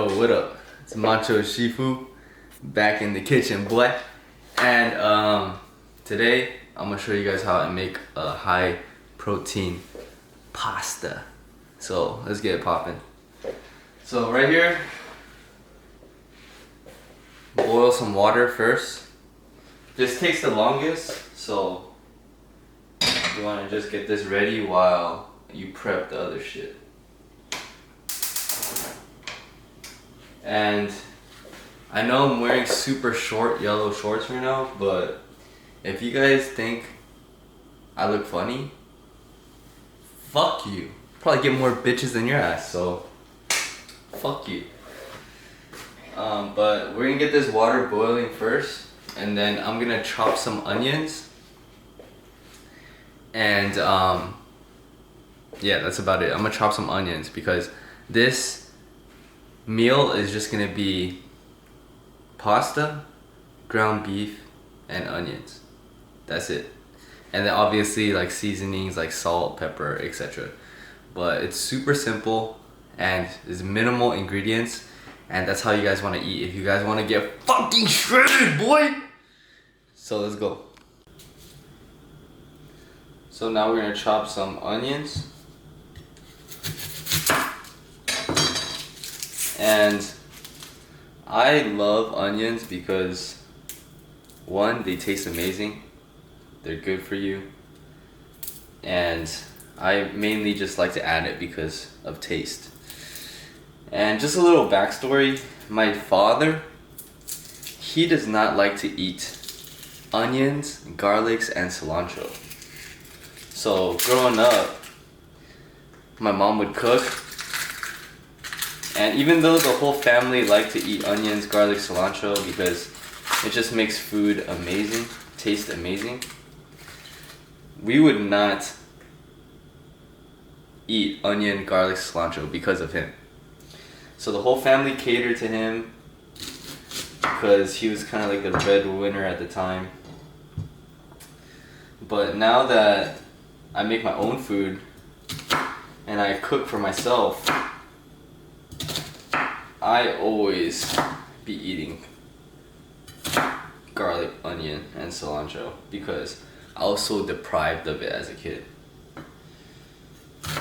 Oh, what up? It's machoshifu back in the kitchen, boy. And today I'm gonna show you guys how I make a high protein pasta. So let's get it popping. So right here, boil some water first. This takes the longest, so you wanna just get this ready while you prep the other shit. And I know I'm wearing super short yellow shorts right now, but if you guys think I look funny, fuck you. Probably get more bitches than your ass, so fuck you. But we're gonna get this water boiling first, and then I'm gonna chop some onions. And yeah, that's about it. I'm gonna chop some onions because this meal is just gonna be pasta, ground beef, and onions. That's it. And then obviously like seasonings like salt, pepper, etc. But it's super simple and there's minimal ingredients, and that's how you guys want to eat if you guys want to get fucking shredded, boy. So let's go. So now we're gonna chop some onions. And I love onions because one, they taste amazing, they're good for you, and I mainly just like to add it because of taste. And just a little backstory, my father, he does not like to eat onions, garlics, and cilantro. So growing up, my mom would cook, and even though the whole family liked to eat onions, garlic, cilantro because it just makes food amazing, taste amazing, we would not eat onion, garlic, cilantro because of him. So the whole family catered to him because he was kind of like the breadwinner at the time. But now that I make my own food and I cook for myself, I always be eating garlic, onion, and cilantro because I was so deprived of it as a kid.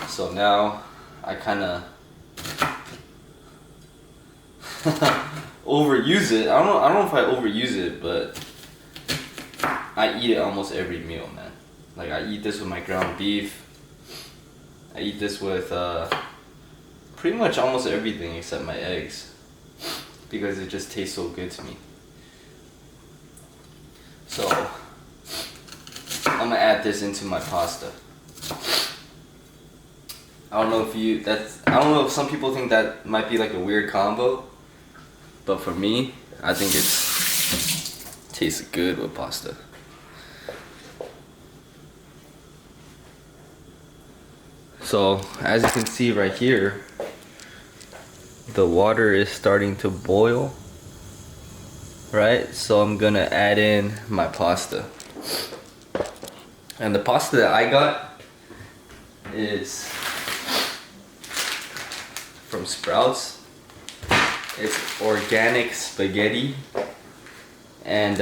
So now I kind of overuse it. I don't know if I overuse it, but I eat it almost every meal, man. Like I eat this with my ground beef. I eat this with pretty much almost everything except my eggs because it just tastes so good to me. So I'm gonna add this into my pasta. I don't know if some people think that might be like a weird combo, but for me, I think it tastes good with pasta. So as you can see right here, the water is starting to boil, right? So I'm gonna add in my pasta. And the pasta that I got is from Sprouts. It's organic spaghetti, and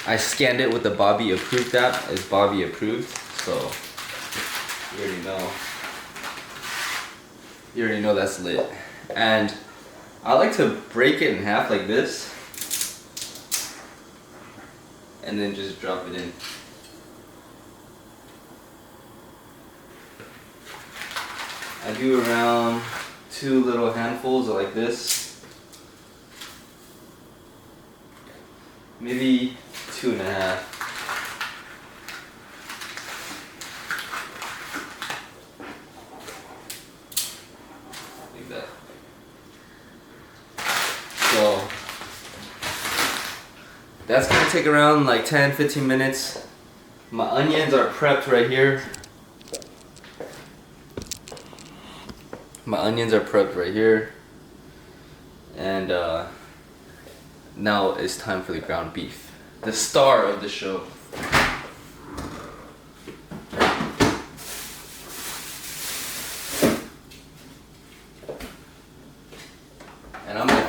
I scanned it with the Bobby approved app. It's Bobby approved, so you already know that's lit. And I like to break it in half like this and then just drop it in. I do around 2 little handfuls like this, maybe 2.5. Like that. So that's gonna take around like 10-15 minutes. My onions are prepped right here. And now it's time for the ground beef, the star of the show.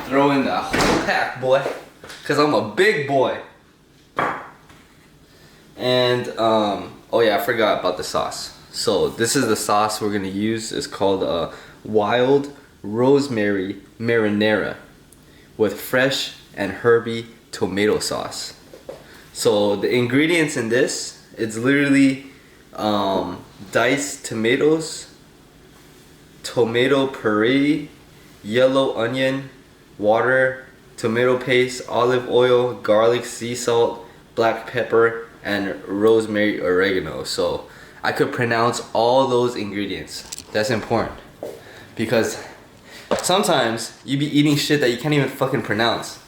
throw in that whole pack, boy. Cause I'm a big boy. And oh yeah, I forgot about the sauce. So this is the sauce we're gonna use. It's called wild rosemary marinara with fresh and herby tomato sauce. So the ingredients in this, it's literally diced tomatoes, tomato puree, yellow onion, water, tomato paste, olive oil, garlic, sea salt, black pepper, and rosemary oregano. So I could pronounce all those ingredients. That's important because sometimes you be eating shit that you can't even fucking pronounce.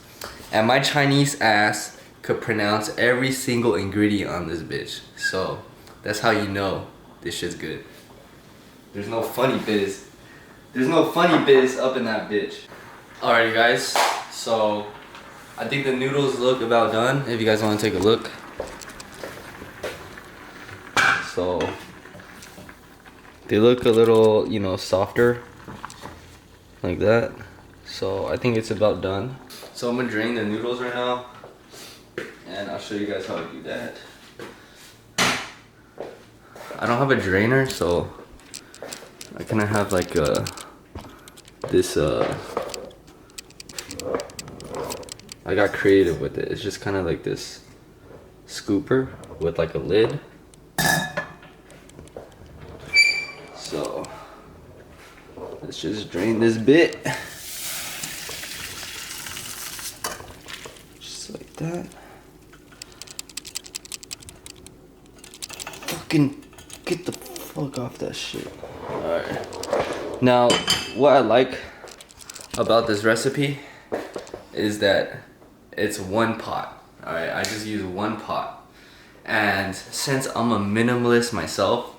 And my Chinese ass could pronounce every single ingredient on this bitch. So that's how you know this shit's good. There's no funny biz. There's no funny biz up in that bitch. Alrighty guys, so I think the noodles look about done if you guys want to take a look. So they look a little, you know, softer like that. So I think it's about done. So I'm gonna drain the noodles right now and I'll show you guys how to do that. I don't have a drainer, so I kind of have like this I got creative with it. It's just kind of like this scooper with like a lid. So let's just drain this bit. Just like that. Fucking get the fuck off that shit. Alright. Now, what I like about this recipe is that it's one pot. Alright, I just use one pot. And since I'm a minimalist myself,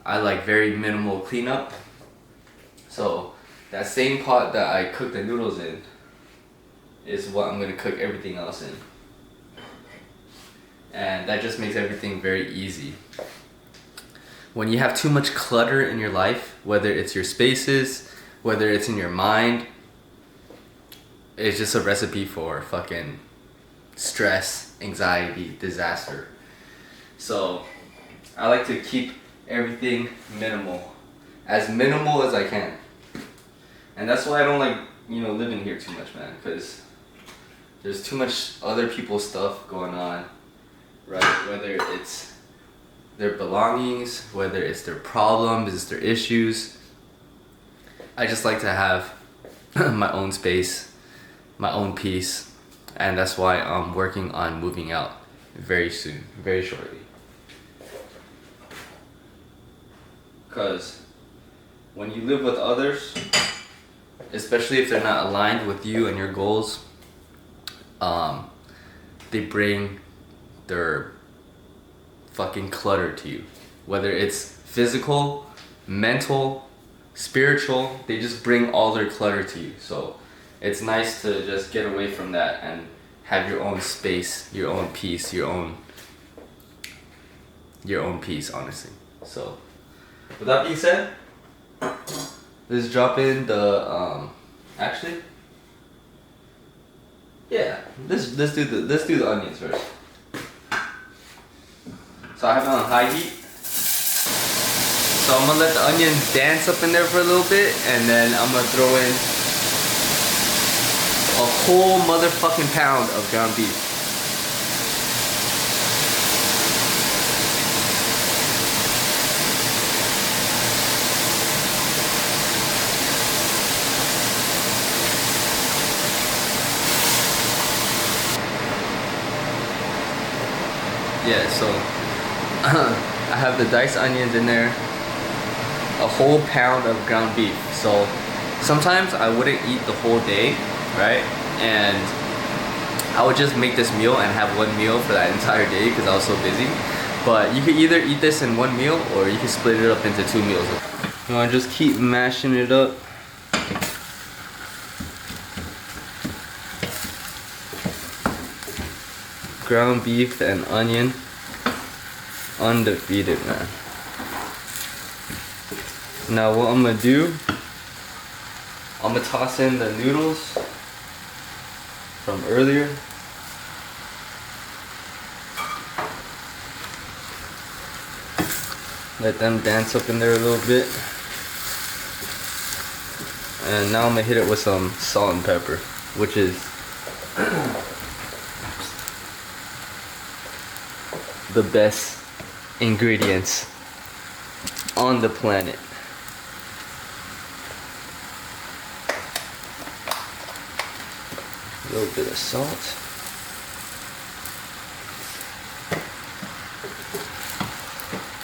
I like very minimal cleanup. So that same pot that I cook the noodles in is what I'm gonna cook everything else in. And that just makes everything very easy. When you have too much clutter in your life, whether it's your spaces, whether it's in your mind, it's just a recipe for fucking stress, anxiety, disaster. So I like to keep everything minimal as I can. And that's why I don't like, you know, living here too much, man, because there's too much other people's stuff going on, right? Whether it's their belongings, whether it's their problems, it's their issues. I just like to have my own space, my own peace, and that's why I'm working on moving out very soon, very shortly. Because when you live with others, especially if they're not aligned with you and your goals, they bring their fucking clutter to you. Whether it's physical, mental, spiritual, they just bring all their clutter to you. So it's nice to just get away from that and have your own space, your own peace, your own peace, honestly. So with that being said, let's drop in the actually, yeah, let's do the onions first. So I have it on high heat. So I'm gonna let the onions dance up in there for a little bit, and then I'm gonna throw in a whole motherfucking pound of ground beef. Yeah, so I have the diced onions in there, a whole pound of ground beef. So sometimes I wouldn't eat the whole day, right? And I would just make this meal and have one meal for that entire day because I was so busy. But you could either eat this in one meal or you can split it up into 2 meals. You wanna just keep mashing it up. Ground beef and onion, undefeated, man. Now what I'm gonna do, I'm gonna toss in the noodles from earlier. Let them dance up in there a little bit. And now I'm gonna hit it with some salt and pepper, which is the best ingredients on the planet. A little bit of salt.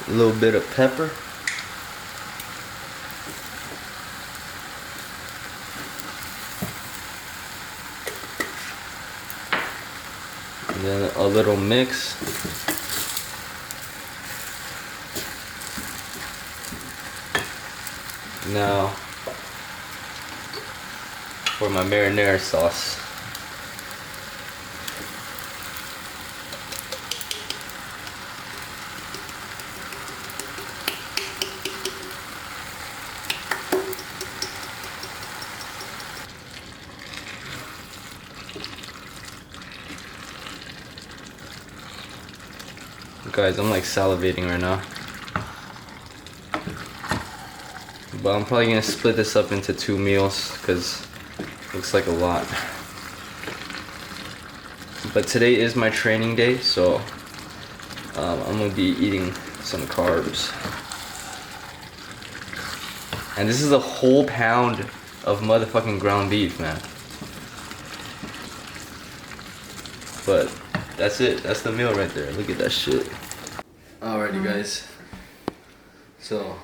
A little bit of pepper. And then a little mix. Now for my marinara sauce. Guys, I'm like salivating right now. But I'm probably gonna split this up into 2 meals because it looks like a lot. But today is my training day, so I'm gonna be eating some carbs. And this is a whole pound of motherfucking ground beef, man. But that's it. That's the meal right there. Look at that shit. Alrighty, guys. So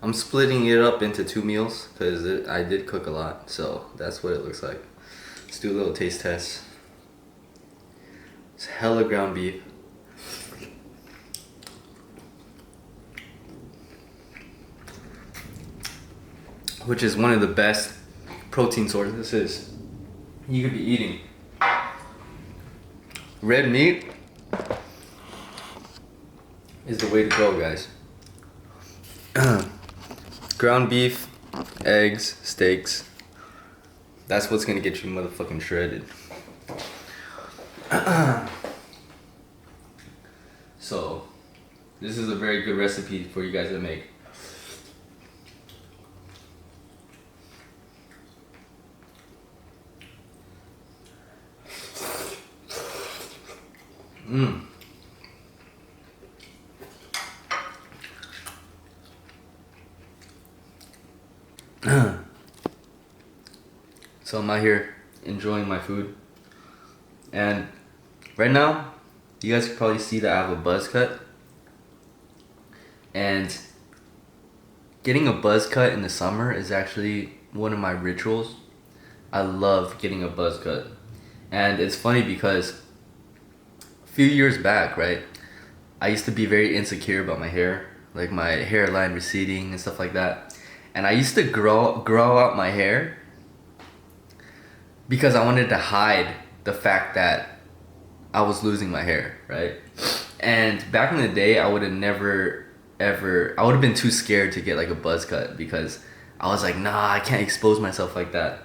I'm splitting it up into 2 meals because I did cook a lot. So that's what it looks like. Let's do a little taste test. It's hella ground beef. Which is one of the best protein sources you could be eating. Red meat is the way to go, guys. Ground beef, eggs, steaks. That's what's gonna get you motherfucking shredded. So, this is a very good recipe for you guys to make. So I'm out here enjoying my food, and right now you guys can probably see that I have a buzz cut, and getting a buzz cut in the summer is actually one of my rituals. I love getting a buzz cut, and it's funny because a few years back, right, I used to be very insecure about my hair, like my hairline receding and stuff like that, and I used to grow out my hair because I wanted to hide the fact that I was losing my hair, right? And back in the day, I would have never ever, I would have been too scared to get like a buzz cut because I was like, nah, I can't expose myself like that.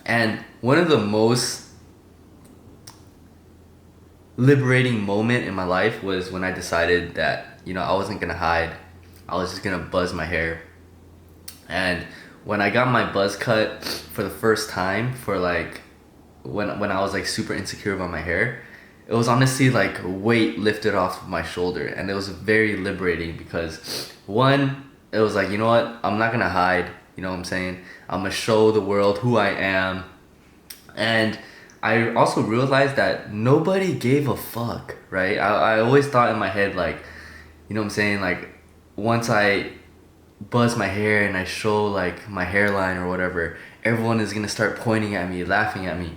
And one of the most liberating moment in my life was when I decided that, you know, I wasn't gonna hide. I was just gonna buzz my hair. And when I got my buzz cut for the first time, for like when I was like super insecure about my hair, it was honestly like weight lifted off of my shoulder, and it was very liberating because one, it was like, you know what, I'm not gonna hide, you know what I'm saying? I'm gonna show the world who I am. And I also realized that nobody gave a fuck, right? I always thought in my head, like, you know what I'm saying, like once I buzz my hair and I show like my hairline or whatever, everyone is gonna start pointing at me, laughing at me.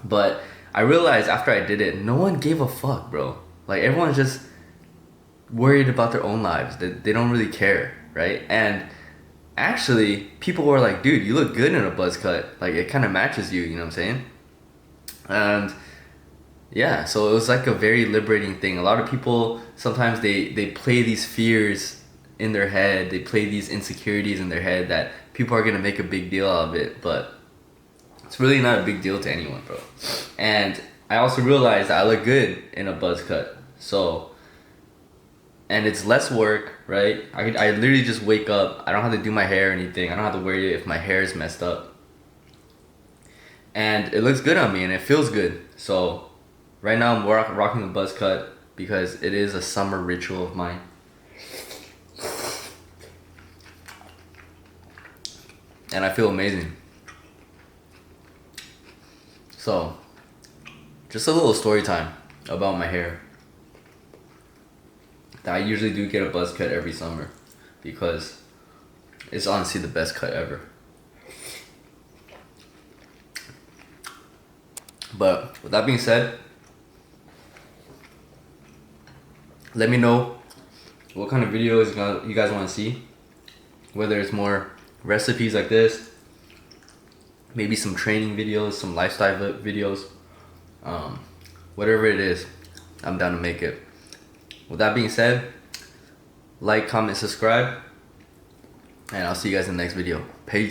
But I realized after I did it, no one gave a fuck, bro. Like everyone's just worried about their own lives. They don't really care, right? And actually, people were like, dude, you look good in a buzz cut. Like it kind of matches you, you know what I'm saying? And yeah, so it was like a very liberating thing. A lot of people, sometimes they play these fears in their head, they play these insecurities in their head that people are gonna make a big deal out of it. But It's really not a big deal to anyone, bro. And I also realized that I look good in a buzz cut. So, and it's less work, right? I literally just wake up. I don't have to do my hair or anything. I don't have to worry if my hair is messed up. And it looks good on me and it feels good. So, right now I'm rocking the buzz cut because it is a summer ritual of mine. And I feel amazing. So, just a little story time about my hair. I usually do get a buzz cut every summer because it's honestly the best cut ever. But with that being said, let me know what kind of videos you guys want to see. Whether it's more recipes like this, maybe some training videos, some lifestyle videos, whatever it is, I'm down to make it. With that being said, like, comment, subscribe, and I'll see you guys in the next video. Peace.